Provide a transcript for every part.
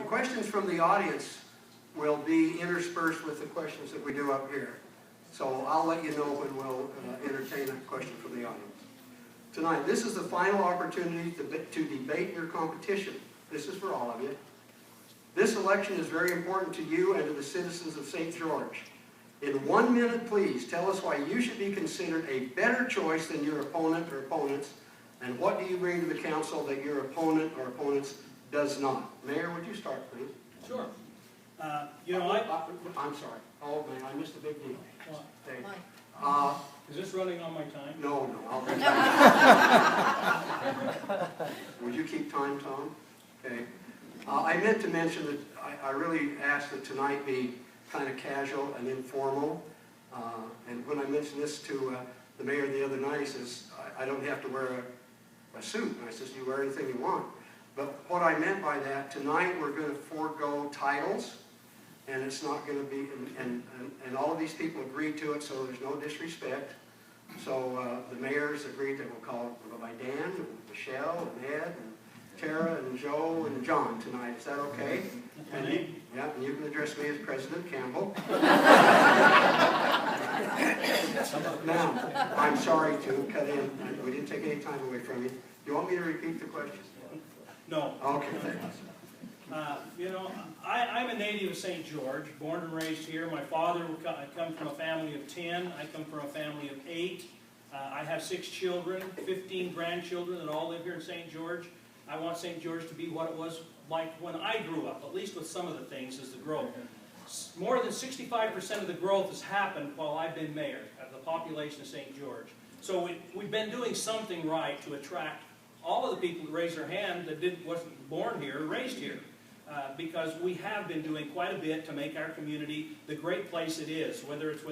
questions from the audience will be interspersed with the questions that we do up here. So I'll let you know when we'll entertain a question from the audience. Tonight, this is the final opportunity to debate your competition. This is for all of you. This election is very important to you and to the citizens of St. George. In 1 minute, please, tell us why you should be considered a better choice than your opponent or opponents, and what do you bring to the council that your opponent or opponents does not? Mayor, would you start, please? Sure. I'm sorry. Oh, man, I missed a big deal. What? Is this running on my time? No, I'll be Would you keep time, Tom? Okay. I meant to mention that I really asked that tonight be kind of casual and informal. And when I mentioned this to the mayor the other night, he says, I don't have to wear a suit. And I says, you wear anything you want. But what I meant by that, tonight we're going to forego titles, and it's not going to be, and all of these people agreed to it, so there's no disrespect. So the mayors agreed that we'll go by Dan, and Michelle, and Ed, and Tara, and Joe, and John tonight. Is that okay? And you can address me as President Campbell. Now, I'm sorry to cut in. We didn't take any time away from you. Do you want me to repeat the question? No. Okay, thanks. I'm a native of St. George, born and raised here. My father, I come from a family of 10. I come from a family of 8. I have 6 children, 15 grandchildren that all live here in St. George. I want St. George to be what it was like when I grew up, at least with some of the things, is the growth. More than 65% of the growth has happened while I've been mayor of the population of St. George. So we've been doing something right to attract all of the people that raised their hand that wasn't born here, raised here. Because we have been doing quite a bit to make our community the great place it is, whether it's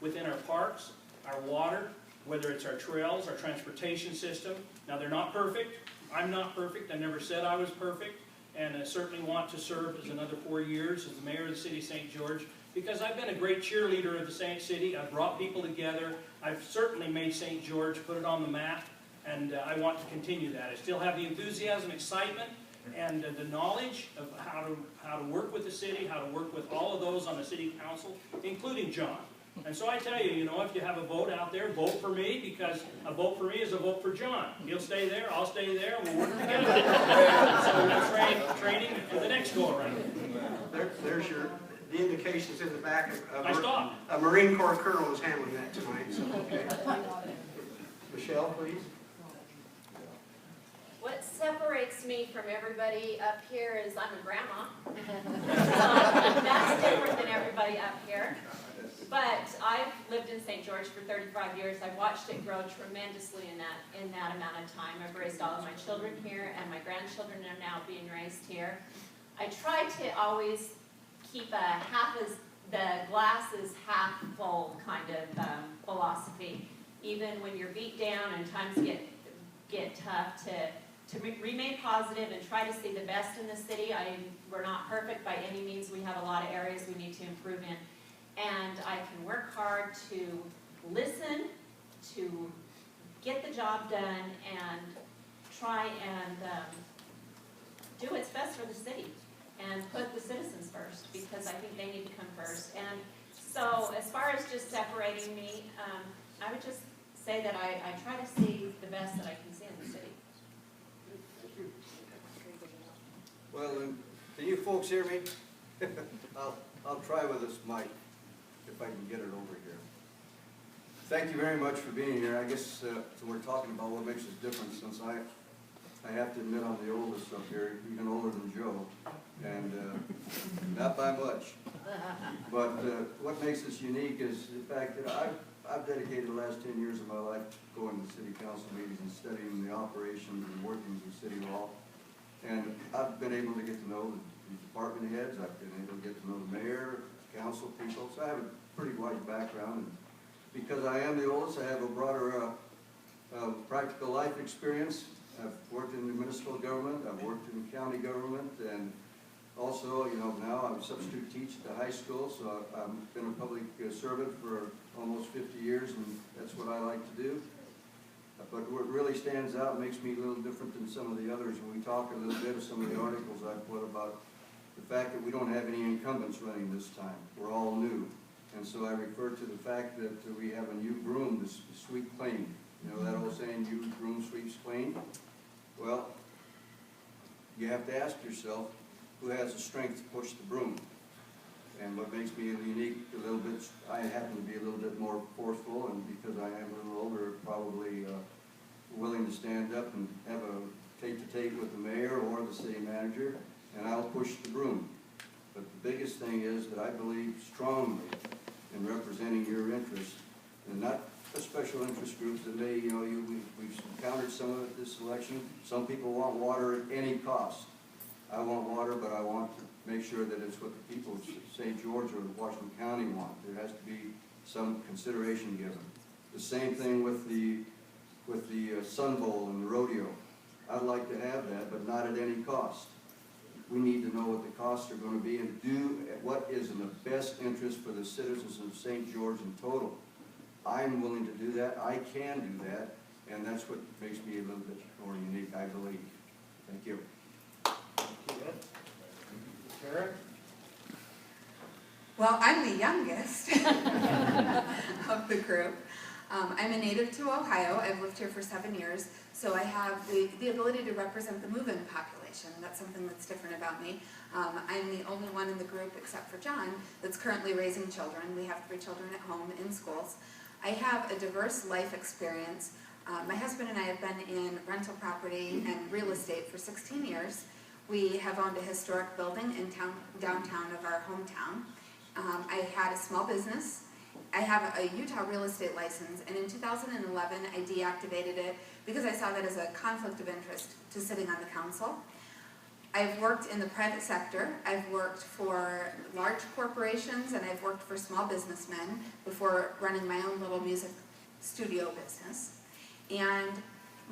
within our parks, our water, whether it's our trails, our transportation system. Now, they're not perfect. I'm not perfect. I never said I was perfect. And I certainly want to serve as another 4 years as the mayor of the city of St. George, because I've been a great cheerleader of the Saint City. I've brought people together. I've certainly made St. George, put it on the map, and I want to continue that. I still have the enthusiasm, excitement, and the knowledge of how to work with the city, how to work with all of those on the city council, including John. And so I tell you, if you have a vote out there, vote for me, because a vote for me is a vote for John. He'll stay there, I'll stay there, we'll work together. So we're training for the next go-around. There's the indications in the back of a Marine Corps colonel is handling that tonight. So, okay. Michelle, please. What separates me from everybody up here is I'm a grandma. So that's different than everybody up here. But I've lived in St. George for 35 years. I've watched it grow tremendously in that amount of time. I've raised all of my children here, and my grandchildren are now being raised here. I try to always keep the glass is half full kind of philosophy. Even when you're beat down and times get tough, to remain positive and try to see the best in the city. We're not perfect by any means. We have a lot of areas we need to improve in. And I can work hard to listen, to get the job done, and try and do what's best for the city and put the citizens first, because I think they need to come first. And so as far as just separating me, I would just say that I try to see the best that I can see in the city. Well, can you folks hear me? I'll try with this mic, if I can get it over here. Thank you very much for being here. I guess so we're talking about what makes us different, since I have to admit I'm the oldest up here, even older than Joe, and not by much. But what makes us unique is the fact that I've dedicated the last 10 years of my life going to city council meetings and studying the operations and workings of City Hall. And I've been able to get to know the department heads. I've been able to get to know the mayor, council people. So I have a pretty wide background. And because I am the oldest, I have a broader practical life experience. I've worked in the municipal government. I've worked in county government, and also, now I'm a substitute teacher at the high school. So I've been a public servant for almost 50 years, and that's what I like to do. But what really stands out, makes me a little different than some of the others, when we talk a little bit of some of the articles I put about the fact that we don't have any incumbents running this time. We're all new. And so I refer to the fact that we have a new broom to sweep clean. You know that old saying, "You broom sweeps clean"? Well, you have to ask yourself, who has the strength to push the broom? And what makes me unique a little bit, I happen to be a little bit more forceful, and because I am a little older, probably willing to stand up and have a tete-a-tete with the mayor or the city manager, and I'll push the broom. But the biggest thing is that I believe strongly in representing your interests, and not the special interest groups that may, we've encountered some of it this election. Some people want water at any cost. I want water, but I want to make sure that it's what the people of St. George or Washington County want. There has to be some consideration given. The same thing with the Sun Bowl and the rodeo. I'd like to have that, but not at any cost. We need to know what the costs are going to be and do what is in the best interest for the citizens of St. George in total. I'm willing to do that. I can do that, and that's what makes me a little bit more unique, I believe. Thank you. Karen? Well, I'm the youngest of the group. I'm a native to Ohio. I've lived here for 7 years, so I have the ability to represent the move-in population. That's something that's different about me. I'm the only one in the group, except for John, that's currently raising children. We have 3 children at home in schools. I have a diverse life experience. My husband and I have been in rental property and real estate for 16 years. We have owned a historic building in downtown of our hometown. I had a small business. I have a Utah real estate license, and in 2011 I deactivated it because I saw that as a conflict of interest to sitting on the council. I've worked in the private sector. I've worked for large corporations, and I've worked for small businessmen before running my own little music studio business. And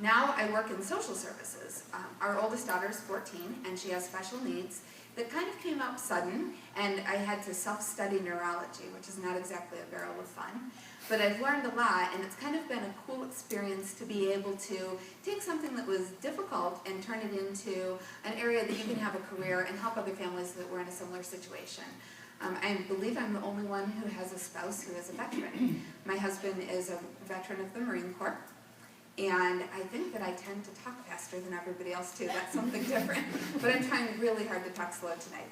now I work in social services. Our oldest daughter is 14, and she has special needs that kind of came up sudden, and I had to self-study neurology, which is not exactly a barrel of fun. But I've learned a lot, and it's kind of been a cool experience to be able to take something that was difficult and turn it into an area that you can have a career and help other families that were in a similar situation. I believe I'm the only one who has a spouse who is a veteran. My husband is a veteran of the Marine Corps. And I think that I tend to talk faster than everybody else too. That's something different. But I'm trying really hard to talk slow tonight.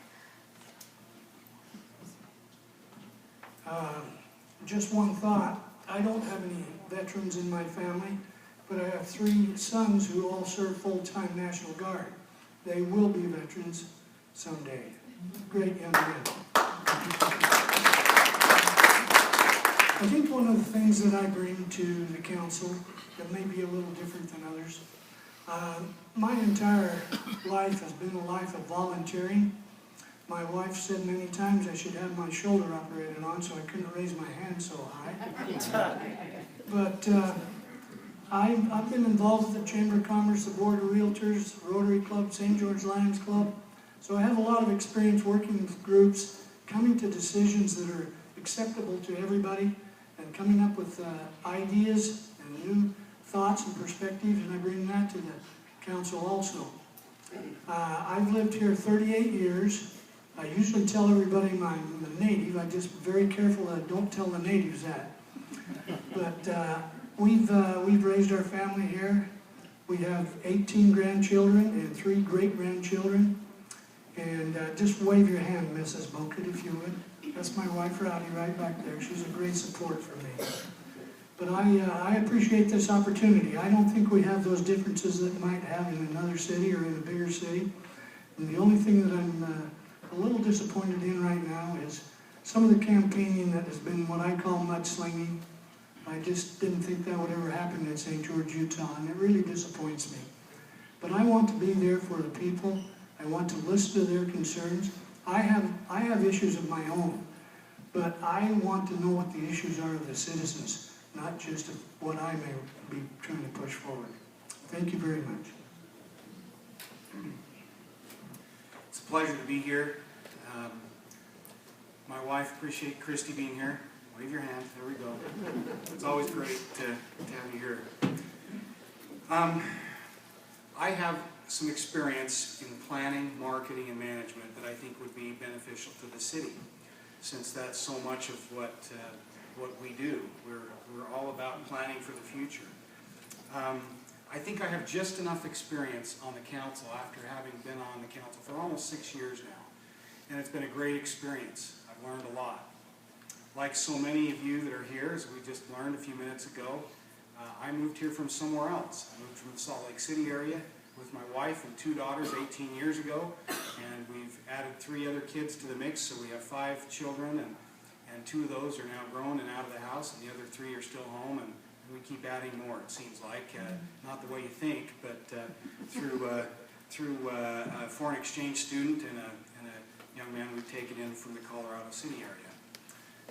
Just one thought. I don't have any veterans in my family, but I have 3 sons who all serve full-time National Guard. They will be veterans someday. Great young men. I think one of the things that I bring to the council that may be a little different than others, my entire life has been a life of volunteering. My wife said many times I should have my shoulder operated on so I couldn't raise my hand so high. But I've been involved with the Chamber of Commerce, the Board of Realtors, Rotary Club, St. George Lions Club. So I have a lot of experience working with groups, coming to decisions that are acceptable to everybody, and coming up with ideas and new thoughts and perspectives, and I bring that to the council also. I've lived here 38 years. I usually tell everybody I'm a native. I'm just very careful that I don't tell the natives that. But we've raised our family here. We have 18 grandchildren and 3 great-grandchildren. And just wave your hand, Mrs. Boket, if you would. That's my wife, Rowdy, right back there. She's a great support for me. But I appreciate this opportunity. I don't think we have those differences that you might have in another city or in a bigger city. And the only thing that I'm a little disappointed in right now is some of the campaigning that has been what I call mudslinging. I just didn't think that would ever happen in St. George, Utah, and it really disappoints me. But I want to be there for the people. I want to listen to their concerns. I have issues of my own, but I want to know what the issues are of the citizens, not just of what I may be trying to push forward. Thank you very much. It's a pleasure to be here. My wife, appreciate Christy being here. Wave your hand. There we go. It's always great to have you here. I have some experience in planning, marketing, and management that I think would be beneficial to the city, since that's so much of what we do. We're all about planning for the future. I think I have just enough experience on the council after having been on the council for almost 6 years now, and it's been a great experience. I've learned a lot. Like so many of you that are here, as we just learned a few minutes ago, I moved here from somewhere else. I moved from the Salt Lake City area with my wife and 2 daughters 18 years ago, and we've added 3 other kids to the mix, so we have 5 children, and 2 of those are now grown and out of the house, and the other 3 are still home, and we keep adding more, it seems like. Not the way you think, but through a foreign exchange student and a young man we've taken in from the Colorado City area.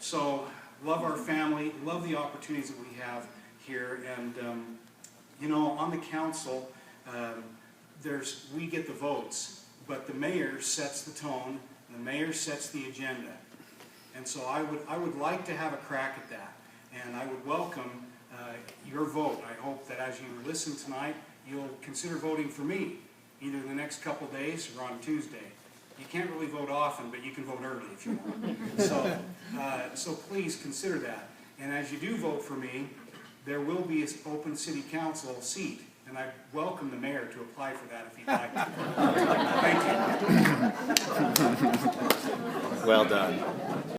So, love our family, love the opportunities that we have here, and you know, on the council, we get the votes, but the mayor sets the tone, and the mayor sets the agenda. And so I would like to have a crack at that, and I would welcome your vote. I hope that as you listen tonight, you'll consider voting for me, either the next couple days or on Tuesday. You can't really vote often, but you can vote early if you want. So please consider that. And as you do vote for me, there will be an open city council seat, and I welcome the mayor to apply for that if he'd like to. Thank you. Well done.